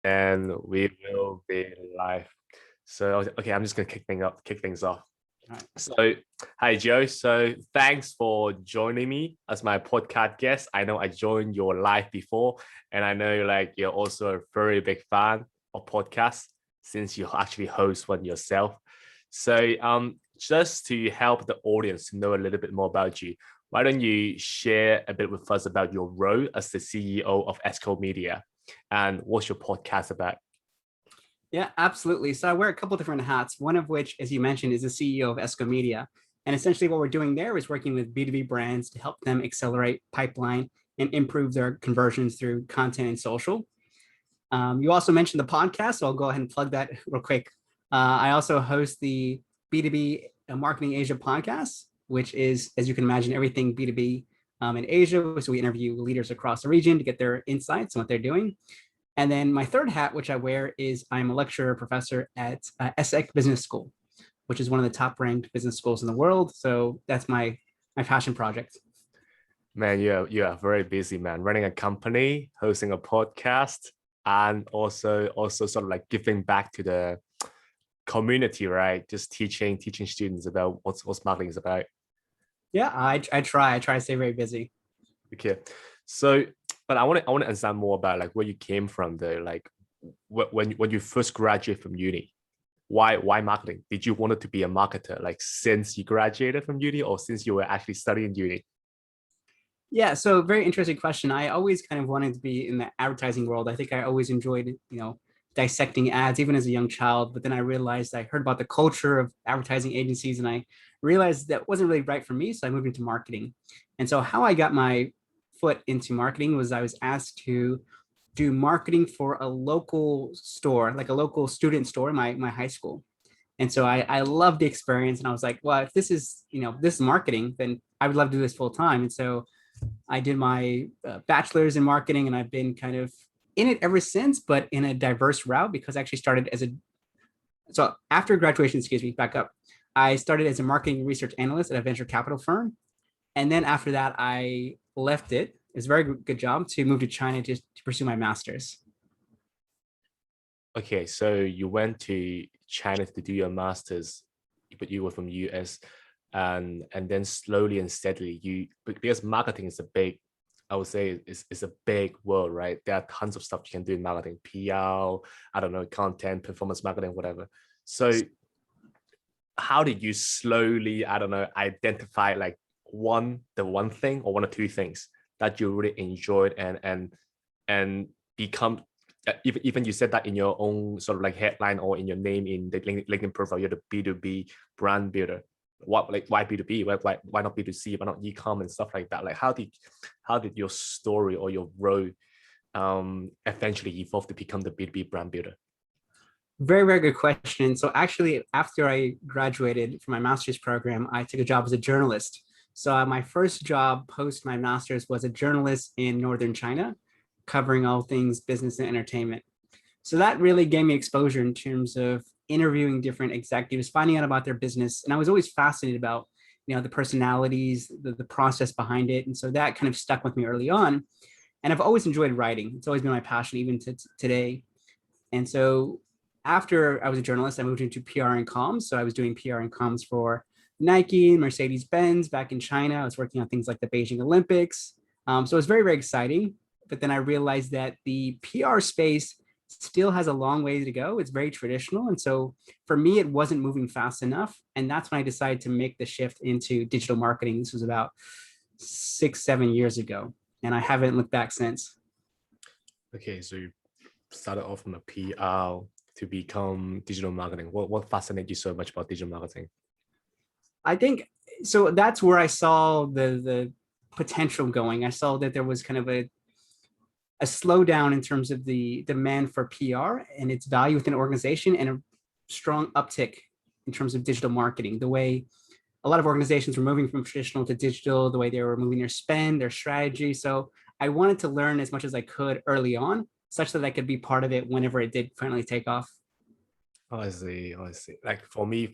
and we will be live. So okay, I'm just gonna kick things off. All right. So hi Joe. So thanks for joining me as my podcast guest. I know I joined your live before, and I know like you're also a very big fan of podcasts since you actually host one yourself. So just to help the audience to know a little bit more about you, why don't you share a bit with us about your role as the CEO of Esco Media? And what's your podcast about? Yeah, absolutely. So I wear a couple different hats, one of which, as you mentioned, is the CEO of Esco Media. And essentially what we're doing there is working with B2B brands to help them accelerate pipeline and improve their conversions through content and social. You also mentioned the podcast, so I'll go ahead and plug that real quick. I also host the B2B Marketing Asia podcast, which is, as you can imagine, everything B2B in Asia. So we interview leaders across the region to get their insights on what they're doing. And then my third hat, which I wear, is I'm a lecturer professor at ESSEC Business School, which is one of the top ranked business schools in the world. So that's my passion project. Man, you're very busy, man. Running a company, hosting a podcast, and also sort of like giving back to the community, right? Just teaching students about what's marketing is about. Yeah, I try to stay very busy. Okay, so but I want to understand more about like where you came from though. Like when you first graduated from uni, why marketing? Did you want to be a marketer like since you graduated from uni or since you were actually studying uni? Yeah, so very interesting question. I always kind of wanted to be in the advertising world. I think I always enjoyed, dissecting ads, even as a young child. But then I realized I heard about the culture of advertising agencies, and I realized that wasn't really right for me. So I moved into marketing. And so how I got my foot into marketing was I was asked to do marketing for a local store, like a local student store in my high school. And so I loved the experience, and I was like, well, if this is this is marketing, then I would love to do this full time. And so I did my bachelor's in marketing, and I've been kind of in it ever since, but in a diverse route because I actually started as so after graduation, excuse me, back up. I started as a marketing research analyst at a venture capital firm. And then after that, I left it. It's a very good job to move to China to pursue my master's. Okay, so you went to China to do your master's, but you were from US, and then slowly and steadily because marketing is a big, I would say it's a big world, right? There are tons of stuff you can do in marketing, PR, I don't know, content, performance marketing, whatever. So how did you slowly, I don't know, identify like the one thing or one or two things that you really enjoyed and become even you said that in your own sort of like headline or in your name in the LinkedIn profile, you're the B2B brand builder. What, like, why B2B? Why not B2C? Why not e-com and stuff like that? Like how did your story or your role eventually evolve to become the B2B brand builder? Very, very good question. So actually, after I graduated from my master's program, I took a job as a journalist. So my first job post my master's was a journalist in northern China, covering all things business and entertainment. So that really gave me exposure in terms of interviewing different executives, finding out about their business. And I was always fascinated about, the personalities, the process behind it. And so that kind of stuck with me early on. And I've always enjoyed writing. It's always been my passion, even to today. And so after I was a journalist, I moved into PR and comms. So I was doing PR and comms for Nike, Mercedes-Benz back in China. I was working on things like the Beijing Olympics. So it was very, very exciting. But then I realized that the PR space still has a long way to go. It's very traditional. And so for me, it wasn't moving fast enough. And that's when I decided to make the shift into digital marketing. This was about 6, 7 years ago. And I haven't looked back since. Okay, so you started off from a PR to become digital marketing. What fascinated you so much about digital marketing? I think so. That's where I saw the potential going. I saw that there was kind of a slowdown in terms of the demand for PR and its value within an organization, and a strong uptick in terms of digital marketing. The way a lot of organizations were moving from traditional to digital, the way they were moving their spend, their strategy. So I wanted to learn as much as I could early on, such that I could be part of it whenever it did finally take off. Oh, I see. Oh, I see. Like for me,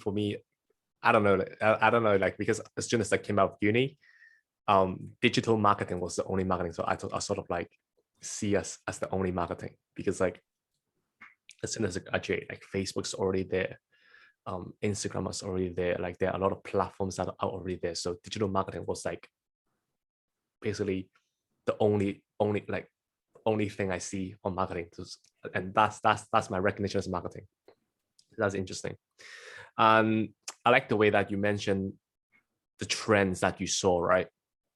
I don't know. I don't know. Like because as soon as I came out of uni, digital marketing was the only marketing. So I sort of like see us as the only marketing because like as soon as I graduate, like Facebook's already there, Instagram is already there. Like there are a lot of platforms that are already there. So digital marketing was like basically the only thing I see on marketing, and that's my recognition as marketing. That's interesting. And I like the way that you mentioned the trends that you saw, right?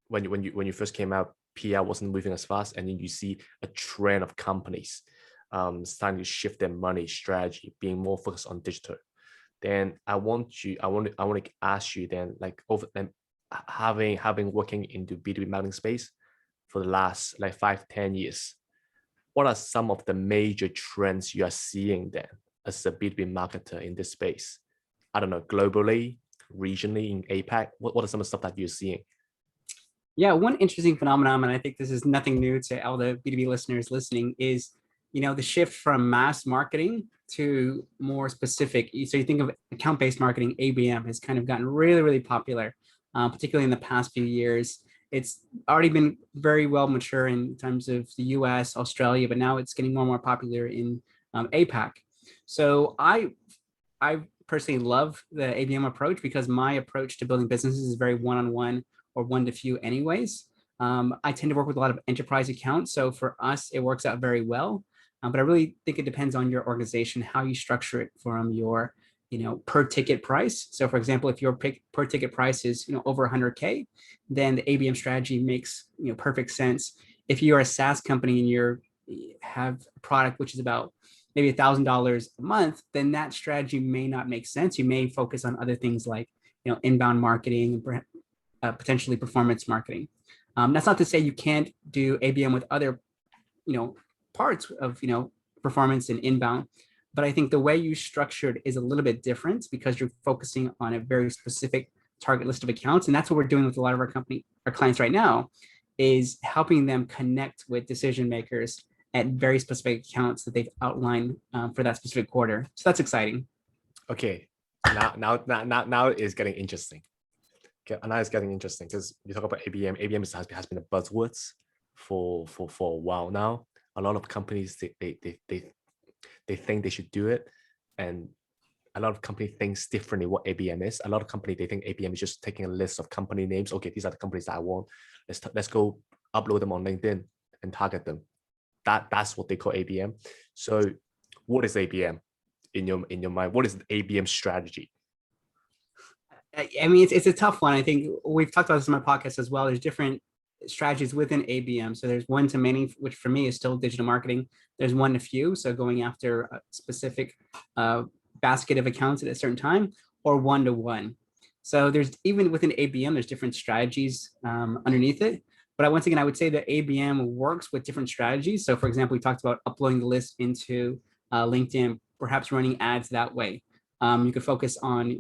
When you first came out, PR wasn't moving as fast, and then you see a trend of companies starting to shift their money strategy, being more focused on digital. Then I want to ask you then, like over them having working into B2B marketing space for the last like 5-10 years, what are some of the major trends you are seeing then as a B2B marketer in this space? I don't know, globally, regionally, in APAC, what are some of the stuff that you're seeing? Yeah, one interesting phenomenon, and I think this is nothing new to all the B2B listeners listening, is the shift from mass marketing to more specific. So you think of account-based marketing, ABM has kind of gotten really, really popular, particularly in the past few years. It's already been very well mature in terms of the US, Australia, but now it's getting more and more popular in APAC. So I personally love the ABM approach because my approach to building businesses is very one-on-one or one to few anyways. I tend to work with a lot of enterprise accounts. So for us, it works out very well. But I really think it depends on your organization, how you structure it from your, per ticket price. So for example, if your per ticket price is, over 100K, then the ABM strategy makes, perfect sense. If you're a SaaS company and you have a product which is about maybe $1,000 a month, then that strategy may not make sense. You may focus on other things like, inbound marketing, potentially performance marketing. That's not to say you can't do ABM with other, parts of, performance and inbound, but I think the way you structured is a little bit different because you're focusing on a very specific target list of accounts. And that's what we're doing with a lot of our clients right now, is helping them connect with decision makers at very specific accounts that they've outlined for that specific quarter. So that's exciting. Okay, now it's getting interesting. Okay, now it's getting interesting because you talk about ABM. ABM has been a buzzwords for a while now. A lot of companies they think they should do it, and a lot of company thinks differently what ABM is. A lot of company they think ABM is just taking a list of company names. Okay, these are the companies that I want. Let's go upload them on LinkedIn and target them. That's what they call ABM. So, what is ABM in your mind? What is the ABM strategy? I mean, it's a tough one. I think we've talked about this in my podcast as well. There's different strategies within ABM. So there's one to many, which for me is still digital marketing. There's one to few, so going after a specific basket of accounts at a certain time, or one to one. So there's even within ABM, there's different strategies underneath it. But once again, I would say that ABM works with different strategies. So for example, we talked about uploading the list into LinkedIn, perhaps running ads that way. You could focus on,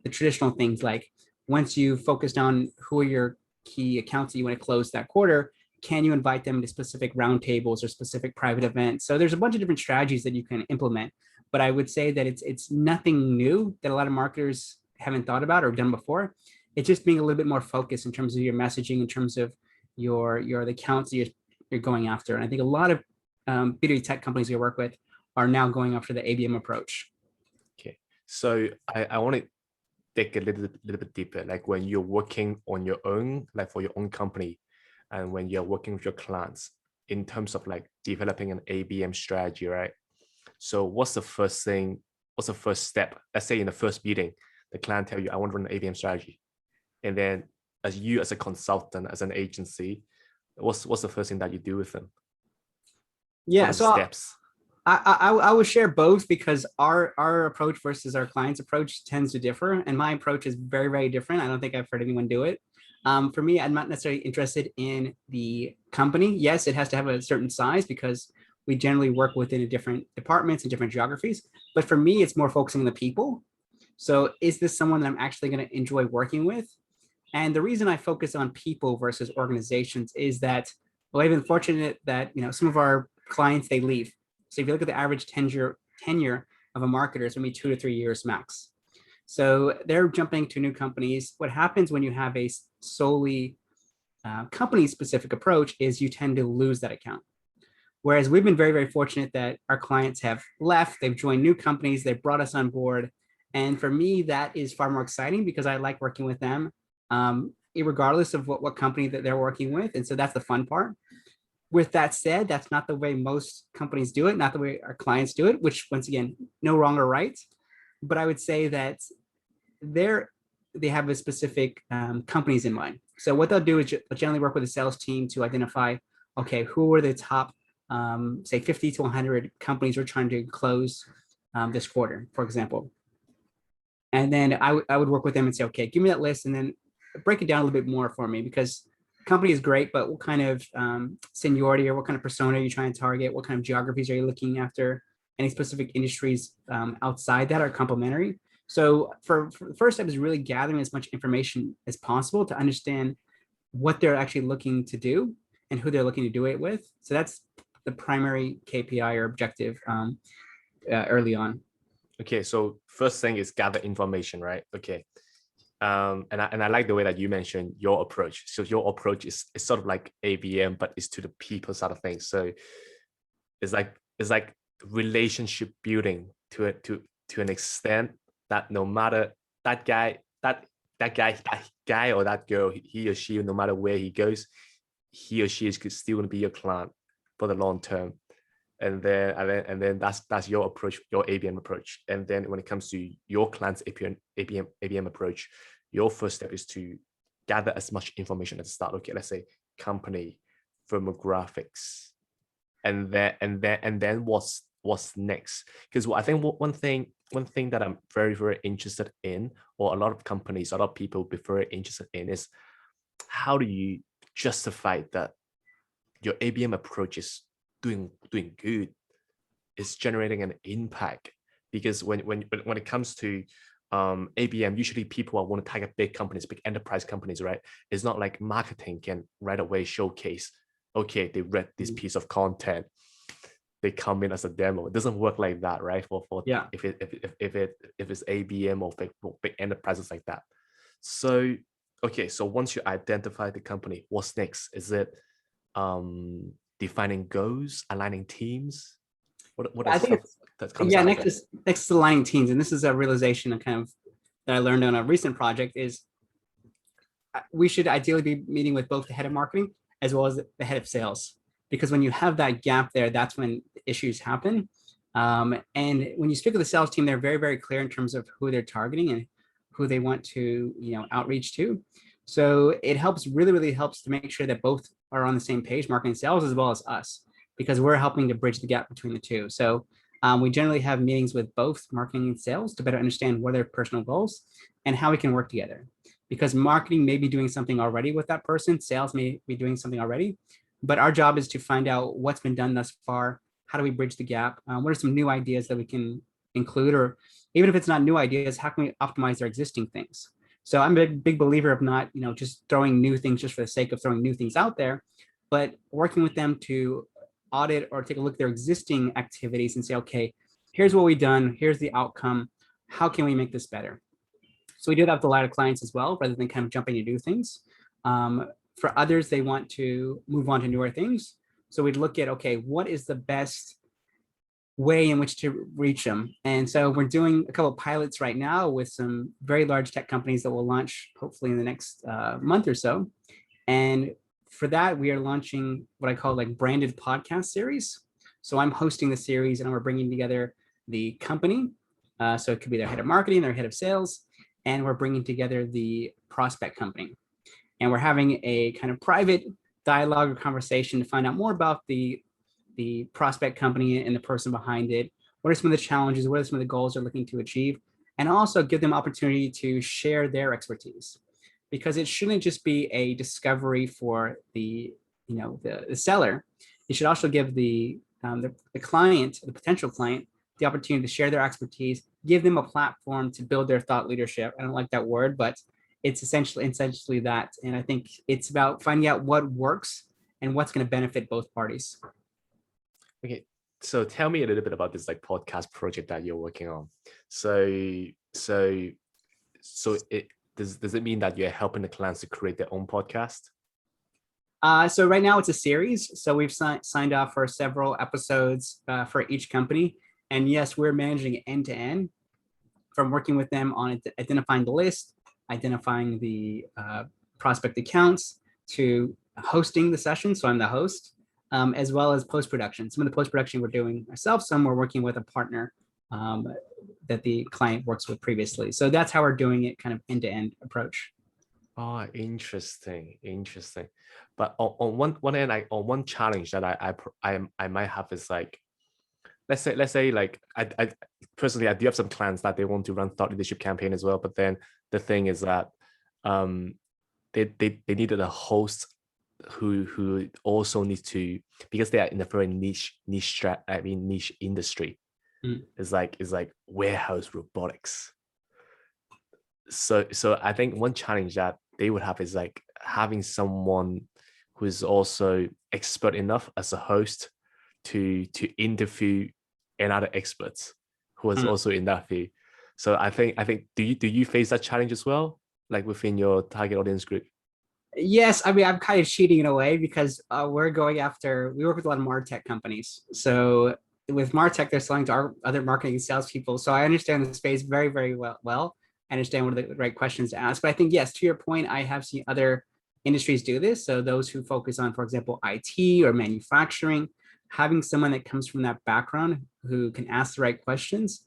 the traditional things like once you've focused on who are your key accounts that you want to close that quarter, can you invite them to specific roundtables or specific private events? So there's a bunch of different strategies that you can implement. But I would say that it's nothing new that a lot of marketers haven't thought about or done before. It's just being a little bit more focused in terms of your messaging, in terms of the accounts that you're going after. And I think a lot of B2B tech companies we work with are now going after the ABM approach. Okay, so I want to dig a little bit deeper. Like when you're working on your own, like for your own company, and when you're working with your clients in terms of like developing an ABM strategy, right? So what's the first thing? What's the first step? Let's say in the first meeting, the client tell you, I want to run an ABM strategy. And then as a consultant, as an agency, what's the first thing that you do with them? Yeah, so steps. I would share both because our approach versus our client's approach tends to differ, and my approach is very, very different. I don't think I've heard anyone do it. For me, I'm not necessarily interested in the company. Yes, it has to have a certain size because we generally work within different departments and different geographies. But for me, it's more focusing on the people. So is this someone that I'm actually going to enjoy working with? And the reason I focus on people versus organizations is that, well, I've been fortunate that, some of our clients, they leave. So if you look at the average tenure of a marketer, it's going to be 2 to 3 years max. So they're jumping to new companies. What happens when you have a solely company-specific approach is you tend to lose that account. Whereas we've been very, very fortunate that our clients have left, they've joined new companies, they've brought us on board. And for me, that is far more exciting because I like working with them, regardless of what company that they're working with. And so that's the fun part. With that said, that's not the way most companies do it, not the way our clients do it, which once again, no wrong or right. But I would say that they're they have a specific companies in mind. So what they'll do is generally work with a sales team to identify, okay, who are the top, say 50 to 100 companies we're trying to close this quarter, for example. And then I would work with them and say, okay, give me that list and then break it down a little bit more for me because company is great, but what kind of seniority or what kind of persona are you trying to target? What kind of geographies are you looking after? Any specific industries outside that are complementary? So for the first step is really gathering as much information as possible to understand what they're actually looking to do and who they're looking to do it with. So that's the primary KPI or objective early on. Okay, so first thing is gather information, right? Okay. And I like the way that you mentioned your approach. So your approach is sort of like ABM, but it's to the people side of things. So it's like relationship building to an extent that no matter that guy or that girl, he or she, no matter where he goes, he or she is still going to be your client for the long term. And then that's your approach, your ABM approach. And then when it comes to your client's ABM approach, your first step is to gather as much information at the start. Okay, let's say company, firmographics, and then what's next? Because I think one thing that I'm very, very interested in, or a lot of companies, a lot of people be very interested in, is how do you justify that your ABM approach is doing good, is generating an impact? Because when it comes to ABM, usually people want to target big companies, big enterprise companies, right? It's not like marketing can right away showcase, okay, they read this piece of content, they come in as a demo. It doesn't work like that, right? For Yeah. if it's ABM or big enterprises like that. So okay, so once you identify the company, what's next? Is it defining goals, aligning teams? What I is think stuff it's that comes yeah, out of it? next to aligning teams, and this is a realization that I learned on a recent project is we should ideally be meeting with both the head of marketing as well as the head of sales. Because when you have that gap there, that's when issues happen. And when you speak with the sales team, they're very, very clear in terms of who they're targeting and who they want to, outreach to. So it helps, really, really helps to make sure that both are on the same page, marketing and sales, as well as us, because we're helping to bridge the gap between the two. So we generally have meetings with both marketing and sales to better understand what are their personal goals and how we can work together. Because marketing may be doing something already with that person, sales may be doing something already, but our job is to find out what's been done thus far. How do we bridge the gap? What are some new ideas that we can include? Or even if it's not new ideas, how can we optimize our existing things? So I'm a big believer of not, just throwing new things just for the sake of throwing new things out there, but working with them to audit or take a look at their existing activities and say, okay, here's what we've done. Here's the outcome. How can we make this better? So we do that with a lot of clients as well, rather than kind of jumping to new things. For others, they want to move on to newer things. So we'd look at, okay, what is the best way in which to reach them? And so we're doing a couple of pilots right now with some very large tech companies that will launch hopefully in the next month or so. And for that, we are launching what I call like branded podcast series. So I'm hosting the series and we're bringing together the company. So it could be their head of marketing, their head of sales, and we're bringing together the prospect company. And we're having a kind of private dialogue or conversation to find out more about the prospect company and the person behind it. What are some of the challenges? What are some of the goals they're looking to achieve? And also give them opportunity to share their expertise, because it shouldn't just be a discovery for the seller. It should also give the client, the potential client, the opportunity to share their expertise, give them a platform to build their thought leadership. I don't like that word, but it's essentially that. And I think it's about finding out what works and what's going to benefit both parties. Okay, so tell me a little bit about this like podcast project that you're working on. So it does it mean that you're helping the clients to create their own podcast? So right now it's a series. So we've signed off for several episodes for each company. And yes, we're managing end to end from working with them on identifying the list, identifying the prospect accounts, to hosting the session. So I'm the host, as well as post-production. Some of the post-production we're doing ourselves, some we're working with a partner that the client works with previously. So that's how we're doing it, kind of end-to-end approach. Oh, interesting, interesting. But on one end, on one challenge that I might have is like, let's say like I personally I do have some clients that they want to run thought leadership campaign as well. But then the thing is that um they needed a host who also needs to, because they are in a very niche industry. Mm. It's like warehouse robotics. So I think one challenge that they would have is like having someone who is also expert enough as a host to interview another expert who is Mm. also in that field. So I think do you face that challenge as well, like within your target audience group? Yes, I mean, I'm kind of cheating in a way because we work with a lot of MarTech companies. So with MarTech, they're selling to our other marketing and salespeople. So I understand the space very, very well. I understand what are the right questions to ask. But I think, yes, to your point, I have seen other industries do this. So those who focus on, for example, IT or manufacturing, having someone that comes from that background who can ask the right questions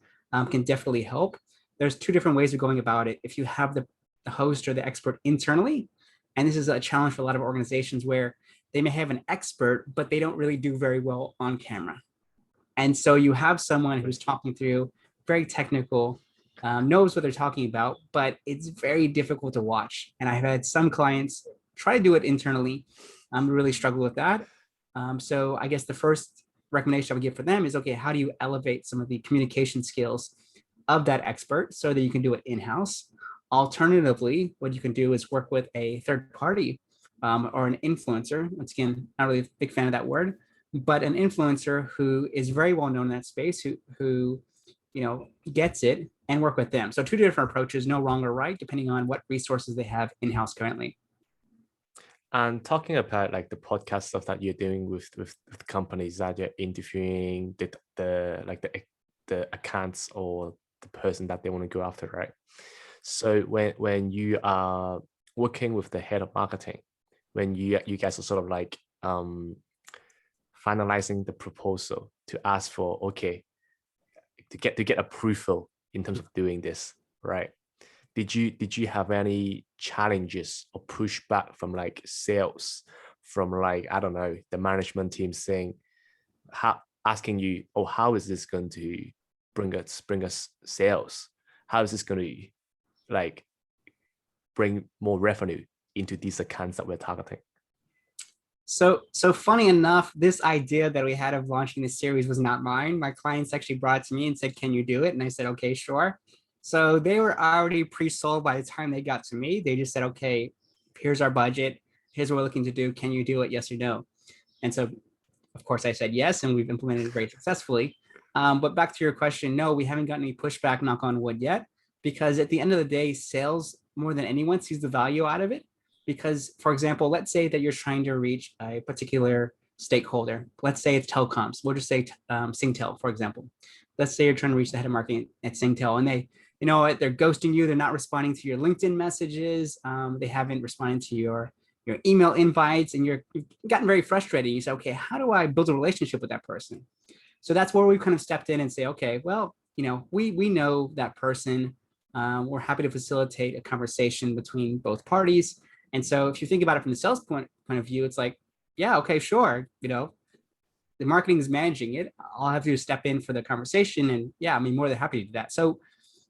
can definitely help. There's two different ways of going about it. If you have the host or the expert internally, and this is a challenge for a lot of organizations where they may have an expert, but they don't really do very well on camera. And so you have someone who's talking through very technical, knows what they're talking about, but it's very difficult to watch. And I've had some clients try to do it internally, really struggle with that. So I guess the first recommendation I would give for them is, okay, how do you elevate some of the communication skills of that expert so that you can do it in-house? Alternatively, what you can do is work with a third party or an influencer. Once again, not really a big fan of that word, but an influencer who is very well known in that space, who gets it, and work with them. So two different approaches, no wrong or right, depending on what resources they have in-house currently. And talking about like the podcast stuff that you're doing with companies that you're interviewing the accounts or the person that they want to go after, right? So when you are working with the head of marketing, when you guys are sort of like finalizing the proposal to ask for, okay, to get approval in terms of doing this, right? Did you have any challenges or pushback from like sales, from like, I don't know, the management team saying, how, asking you, oh, how is this going to bring us sales? How is this going to like bring more revenue into these accounts that we're targeting? So funny enough, this idea that we had of launching this series was not mine. My clients actually brought it to me and said, "Can you do it?" And I said, "Okay, sure." So they were already pre-sold by the time they got to me. They just said, "Okay, here's our budget. Here's what we're looking to do. Can you do it? Yes or no?" And so, of course, I said yes, and we've implemented it very successfully. But back to your question, no, we haven't gotten any pushback, knock on wood, yet, because at the end of the day, sales more than anyone sees the value out of it. Because, for example, let's say that you're trying to reach a particular stakeholder. Let's say it's telecoms. We'll just say Singtel, for example. Let's say you're trying to reach the head of marketing at Singtel, and they're ghosting you. They're not responding to your LinkedIn messages. They haven't responded to your email invites, and you've gotten very frustrated. You say, okay, how do I build a relationship with that person? So that's where we kind of stepped in and say, okay, well, we know that person. We're happy to facilitate a conversation between both parties. And so if you think about it from the sales point of view, it's like, yeah, okay, sure. The marketing is managing it. I'll have to step in for the conversation. And yeah, I mean, more than happy to do that. So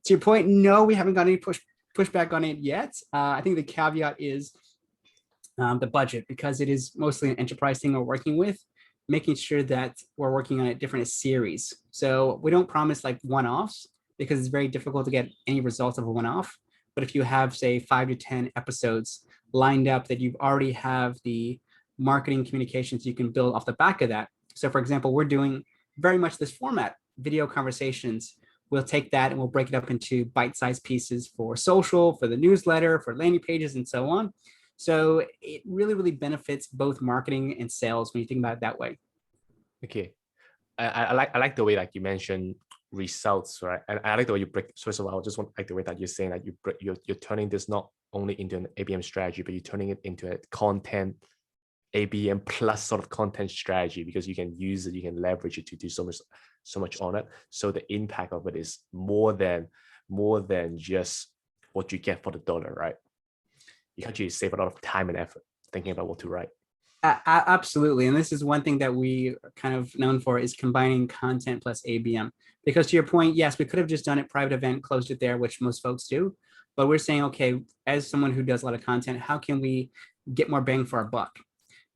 to your point, no, we haven't got any pushback on it yet. I think the caveat is the budget, because it is mostly an enterprise thing we're working with, making sure that we're working on a different series. So we don't promise like one-offs, because it's very difficult to get any results of a one-off. But if you have, say, 5 to 10 episodes lined up that you've already have the marketing communications you can build off the back of that. So for example, we're doing very much this format, video conversations. We'll take that and we'll break it up into bite-sized pieces for social, for the newsletter, for landing pages, and so on. So it really, really benefits both marketing and sales when you think about it that way. Okay. I like the way like you mentioned results, right? And I like the way you break. First of all, I just want like the way that you're saying that you're turning this not only into an ABM strategy, but you're turning it into a content ABM plus sort of content strategy, because you can use it, you can leverage it to do so much on it. So the impact of it is more than just what you get for the dollar, right? You can actually save a lot of time and effort thinking about what to write. Absolutely. And this is one thing that we are kind of known for is combining content plus ABM. Because to your point, yes, we could have just done it private event, closed it there, which most folks do. But we're saying, okay, as someone who does a lot of content, how can we get more bang for our buck?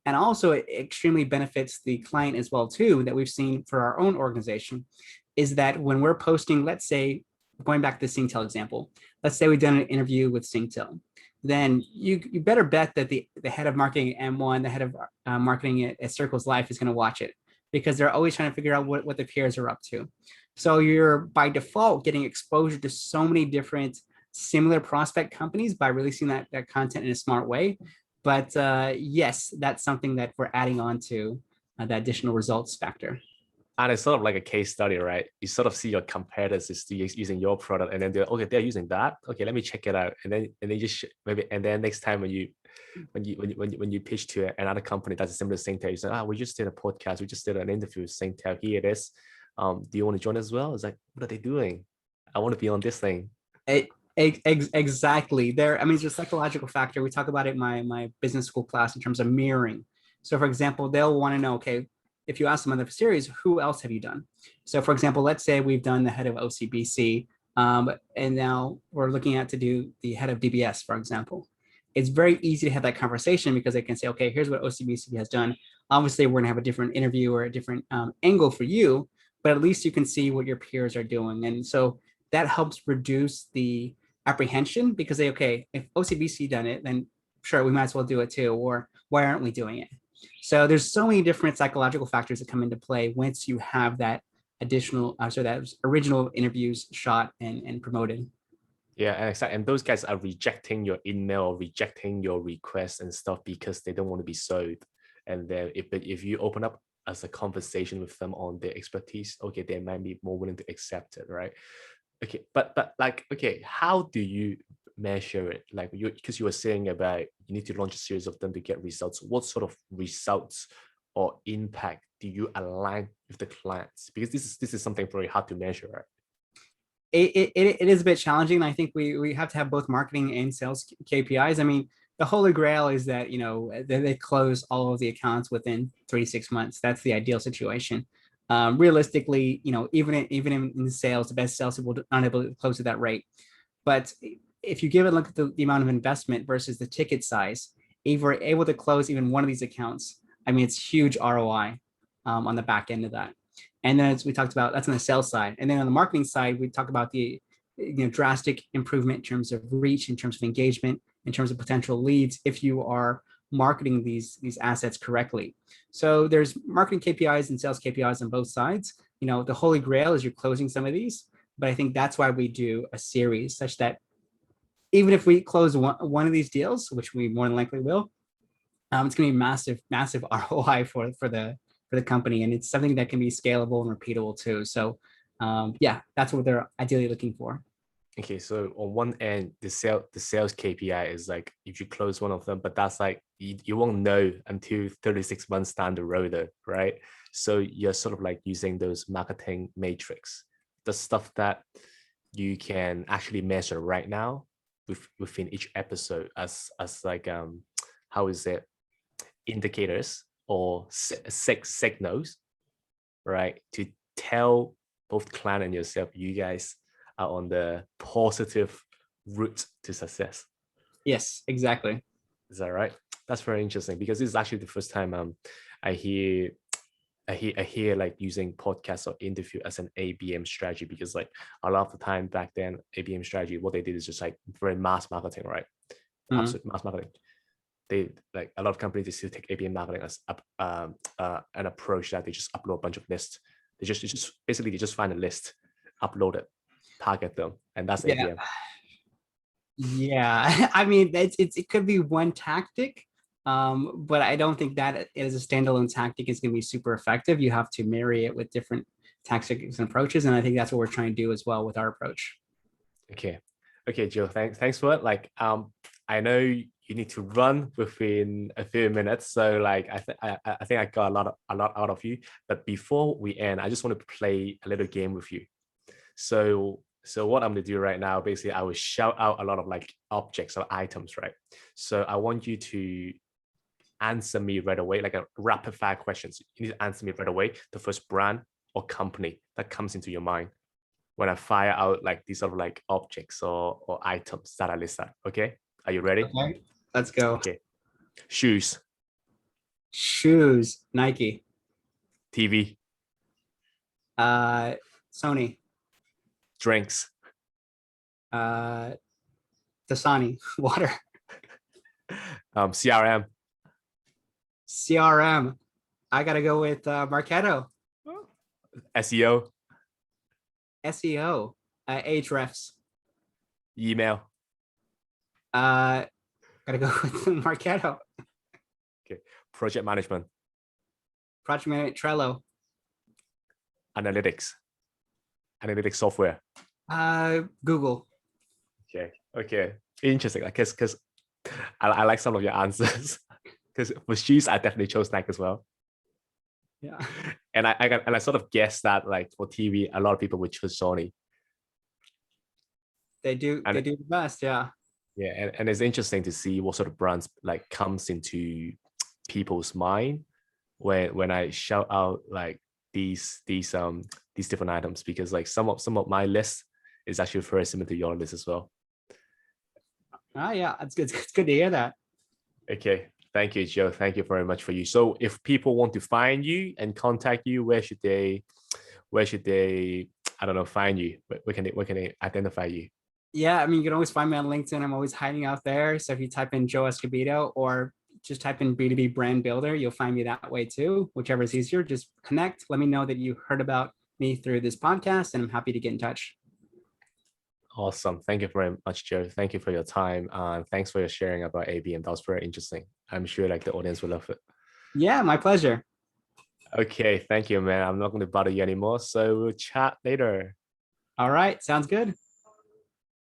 And also it extremely benefits the client as well too, that we've seen for our own organization, is that when we're posting, let's say, going back to the Singtel example, let's say we've done an interview with Singtel, then you better bet that the head of marketing at M1, the head of marketing at Circles Life is going to watch it, because they're always trying to figure out what the peers are up to. So you're by default getting exposure to so many different similar prospect companies by releasing that content in a smart way. But yes, that's something that we're adding on to the additional results factor. And it's sort of like a case study, right? You sort of see your competitors is using your product, and then they're using that. Okay, let me check it out, and then just maybe, and then next time when you pitch to another company that's a similar Singtel, you say, we just did a podcast, we just did an interview with Singtel. Here it is. Do you want to join as well? It's like, what are they doing? I want to be on this thing. Exactly. There, I mean, it's a psychological factor. We talk about it in my business school class in terms of mirroring. So, for example, they'll want to know, okay, if you ask them on the series, who else have you done? So, for example, let's say we've done the head of OCBC, and now we're looking at to do the head of DBS, for example. It's very easy to have that conversation because they can say, okay, here's what OCBC has done. Obviously, we're going to have a different interview or a different angle for you, but at least you can see what your peers are doing. And so that helps reduce the apprehension, because they, okay, if OCBC done it, then sure, we might as well do it too. Or why aren't we doing it? So there's so many different psychological factors that come into play once you have that additional, so that original interviews shot and promoted. Yeah, and exactly. And those guys are rejecting your email or rejecting your request and stuff because they don't want to be sold. And then if you open up as a conversation with them on their expertise, okay, they might be more willing to accept it, right? Okay, but like, okay, how do you measure it? Like because you were saying about you need to launch a series of them to get results. What sort of results or impact do you align with the clients? Because this is something very hard to measure, right? It is a bit challenging. I think we have to have both marketing and sales KPIs. I mean, the holy grail is that, you know, they close all of the accounts within 3 to 6 months. That's the ideal situation. Realistically, you know, even in sales, the best sales people are not able to close at that rate. But if you give a look at the amount of investment versus the ticket size, if we're able to close even one of these accounts, I mean, it's huge ROI on the back end of that. And then as we talked about, that's on the sales side. And then on the marketing side, we talk about the, you know, drastic improvement in terms of reach, in terms of engagement, in terms of potential leads, if you are marketing these assets correctly. So there's marketing KPIs and sales KPIs on both sides. You know, the holy grail is you're closing some of these, but I think that's why we do a series, such that even if we close one of these deals, which we more than likely will, it's going to be massive ROI for the company, and it's something that can be scalable and repeatable too. So yeah, that's what they're ideally looking for. Okay, so on one end, the sales KPI is like if you close one of them, but that's like you won't know until 36 months down the road, right? So you're sort of like using those marketing matrix, the stuff that you can actually measure right now within each episode as like how is it, indicators or signals, right? To tell both client and yourself, you guys are on the positive route to success. Yes, exactly. Is that right? That's very interesting because this is actually the first time I hear I hear like using podcasts or interview as an ABM strategy, because like a lot of the time back then, ABM strategy, what they did is just like very mass marketing, right? Absolute mass marketing. They like a lot of companies, they still take ABM marketing as an approach that they just upload a bunch of lists. They just basically they just find a list, upload it, target them, and that's Yeah. ABM. Yeah, I mean, it could be one tactic, but I don't think that as a standalone tactic is going to be super effective. You have to marry it with different tactics and approaches, and I think that's what we're trying to do as well with our approach. Okay. Okay, Joe, thanks for it. Like, I know you need to run within a few minutes, so like I think I got a lot out of you. But before we end, I just want to play a little game with you. So what I'm gonna do right now, basically, I will shout out a lot of like objects or items, right? So I want you to answer me right away, like a rapid fire questions. You need to answer me right away. The first brand or company that comes into your mind when I fire out like these sort of like objects or items that I list out. Okay. Are you ready? Okay, let's go. Okay. Shoes, Shoes, Nike, TV, uh, Sony, drinks, uh, Dasani, water, CRM, CRM. I gotta go with Marketo, SEO, SEO, Ahrefs. email. Uh, gotta go with Marketo, Okay. Project management, Project Management, Trello, analytics, analytics software. Google. Okay. Okay. Interesting. Like, because I like some of your answers. Because for shoes, I definitely chose Nike as well. Yeah, And I sort of guessed that like for TV, a lot of people would choose Sony. they do. And They do the best. Yeah. yeah, and it's interesting to see what sort of brands like comes into people's mind when I shout out like these different items, because like some of my list is actually very similar to your list as well. Ah, yeah. That's good. It's good to hear that. Okay. Thank you, Joe. Thank you very much for you. So if people want to find you and contact you, where should they, I don't know, find you? Where can they identify you? Yeah, I mean, you can always find me on LinkedIn. I'm always hiding out there. So if you type in Joe Escobedo or just type in B2B brand builder, you'll find me that way too. Whichever is easier, just connect. Let me know that you heard about me through this podcast, and I'm happy to get in touch. Awesome. Thank you very much, Joe. Thank you for your time. Thanks for your sharing about ABM. That was very interesting. I'm sure like the audience will love it. Yeah, my pleasure. Okay. Thank you, man. I'm not going to bother you anymore. So we'll chat later. All right, sounds good.